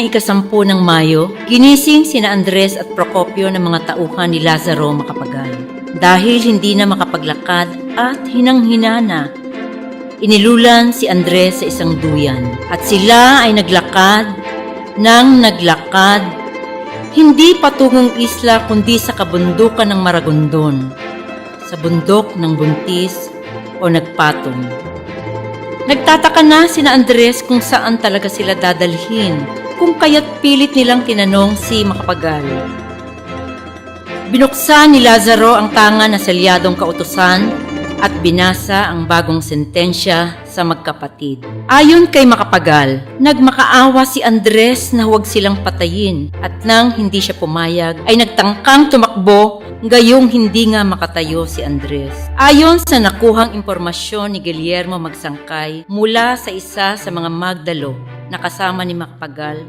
ng ika-10 ng Mayo, ginising sina Andres at Procopio ng mga tauhan ni Lazaro Macapagal. Dahil hindi na makapaglakad at hinang-hina na, inilulan si Andres sa isang duyan at sila ay naglakad hindi patungong isla kundi sa kabundukan ng Maragondon, sa bundok ng Buntis o Nagpatong. Nagtataka na sina Andres kung saan talaga sila dadalhin, kung kaya't pilit nilang tinanong si Macapagal. Binuksan ni Lazaro ang tanga na selyadong kautusan at binasa ang bagong sentensya sa magkapatid. Ayon kay Macapagal, nagmakaawa si Andres na huwag silang patayin at nang hindi siya pumayag ay nagtangkang tumakbo gayong hindi nga makatayo si Andres. Ayon sa nakuhang impormasyon ni Guillermo Magsangkay mula sa isa sa mga magdalo na kasama ni Macapagal,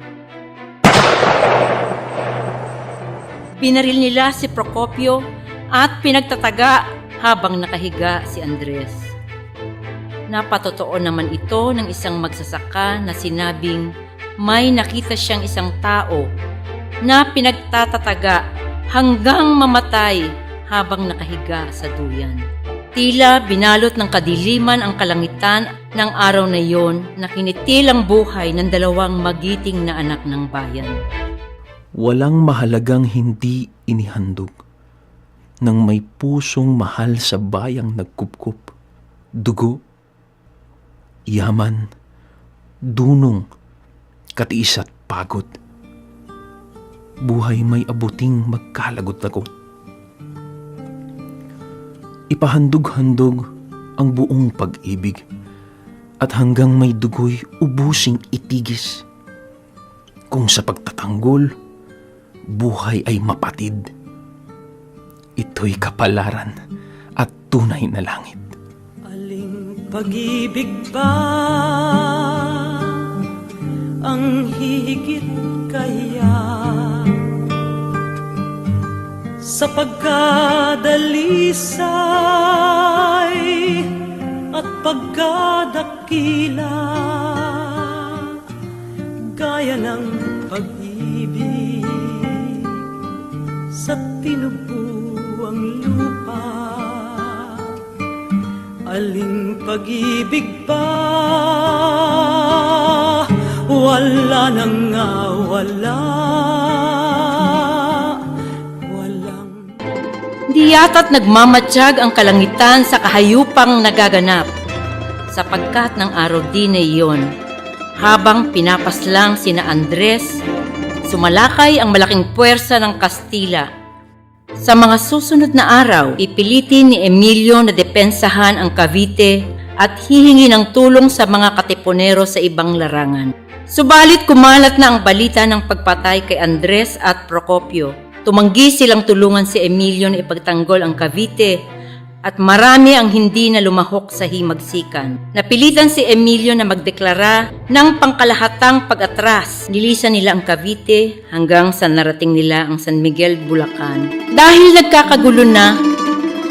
binaril nila si Procopio at pinagtataga habang nakahiga si Andres. Napatotoo naman ito ng isang magsasaka na sinabing may nakita siyang isang tao na pinagtatataga hanggang mamatay habang nakahiga sa duyan. Tila binalot ng kadiliman ang kalangitan ng araw na iyon na kinitil ang buhay ng 2 magiting na anak ng bayan. Walang mahalagang hindi inihandog ng may pusong mahal sa bayang nagkupkup, dugo, yaman, dunong, katiis at pagod. Buhay may abuting magkalagot-lagot. Ipahandog-handog ang buong pag-ibig at hanggang may dugo'y ubusing itigis. Kung sa pagtatanggol, buhay ay mapatid. Ito'y kapalaran at tunay na langit. Aling pag-ibig ba ang higit kaya sa pagkadalisay at pagkadakila, gaya ng pag-ibig sa tinubuang lupa? Aling pag-ibig ba wala nang nga wala? Di yata't nagmamatsyag ang kalangitan sa kahayupang nagaganap, sapagkat ng araw din na iyon, habang pinapaslang sina Andres, sumalakay ang malaking puwersa ng Kastila. Sa mga susunod na araw, ipilitin ni Emilio na depensahan ang Cavite at hihingi ng tulong sa mga katipunero sa ibang larangan. Subalit kumalat na ang balita ng pagpatay kay Andres at Procopio. Tumanggi silang tulungan si Emilio na ipagtanggol ang Cavite at marami ang hindi na lumahok sa himagsikan. Napilitan si Emilio na magdeklara ng pangkalahatang pag-atras. Nilisan nila ang Cavite hanggang sa narating nila ang San Miguel, Bulacan. Dahil nagkakagulo na,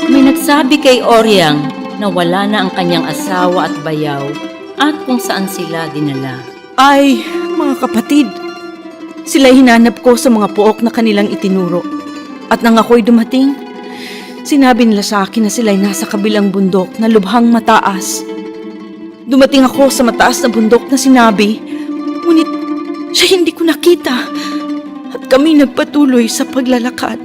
may nagsabi kay Oriang na wala na ang kanyang asawa at bayaw at kung saan sila dinala. Ay, mga kapatid, sila'y hinanap ko sa mga puok na kanilang itinuro. At nang ako'y dumating, sinabi nila sa akin na sila'y nasa kabilang bundok na lubhang mataas. Dumating ako sa mataas na bundok na sinabi, ngunit siya hindi ko nakita. At kami nagpatuloy sa paglalakad.